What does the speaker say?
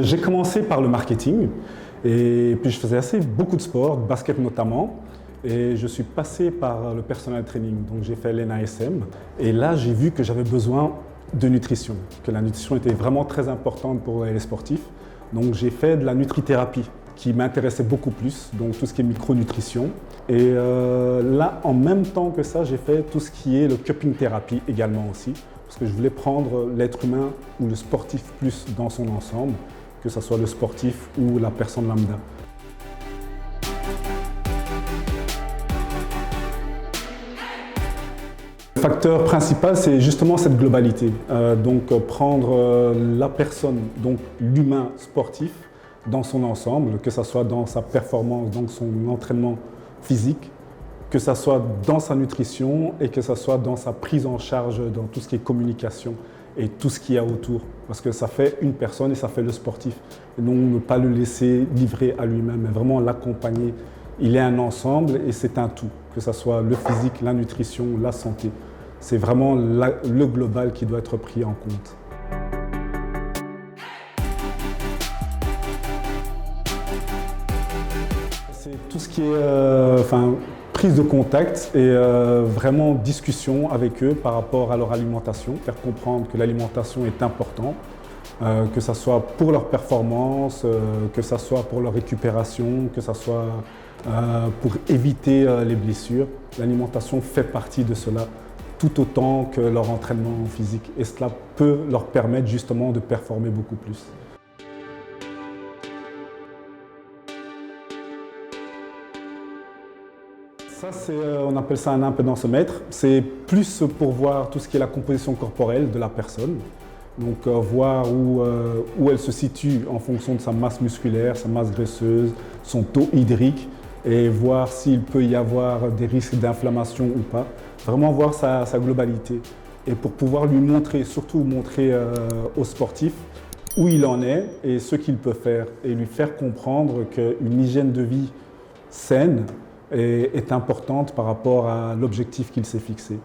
J'ai commencé par le marketing et puis je faisais beaucoup de sport, de basket notamment. Et je suis passé par le personal training, donc j'ai fait l'NASM. Et là, j'ai vu que j'avais besoin de nutrition, que la nutrition était vraiment très importante pour les sportifs. Donc j'ai fait de la nutrithérapie, qui m'intéressait beaucoup plus, donc tout ce qui est micronutrition. Et là, en même temps que ça, j'ai fait tout ce qui est le cupping thérapie également aussi, parce que je voulais prendre l'être humain ou le sportif plus dans son ensemble, que ce soit le sportif ou la personne lambda. Le facteur principal, c'est justement cette globalité. Donc prendre la personne, donc l'humain sportif, dans son ensemble, que ce soit dans sa performance, dans son entraînement physique, que ce soit dans sa nutrition et que ce soit dans sa prise en charge, dans tout ce qui est communication et tout ce qu'il y a autour. Parce que ça fait une personne et ça fait le sportif. Et donc ne pas le laisser livrer à lui-même, mais vraiment l'accompagner. Il est un ensemble et c'est un tout, que ce soit le physique, la nutrition, la santé. C'est vraiment le global qui doit être pris en compte. C'est tout ce qui est prise de contact et vraiment discussion avec eux par rapport à leur alimentation, faire comprendre que l'alimentation est importante, que ce soit pour leur performance, que ce soit pour leur récupération, que ce soit pour éviter les blessures. L'alimentation fait partie de cela, tout autant que leur entraînement physique. Et cela peut leur permettre justement de performer beaucoup plus. Ça, on appelle ça un impédensomètre. C'est plus pour voir tout ce qui est la composition corporelle de la personne. Donc voir où elle se situe en fonction de sa masse musculaire, sa masse graisseuse, son taux hydrique et voir s'il peut y avoir des risques d'inflammation ou pas. Vraiment voir sa globalité. Et pour pouvoir lui montrer, surtout montrer aux sportifs où il en est et ce qu'il peut faire. Et lui faire comprendre qu'une hygiène de vie saine est importante par rapport à l'objectif qu'il s'est fixé.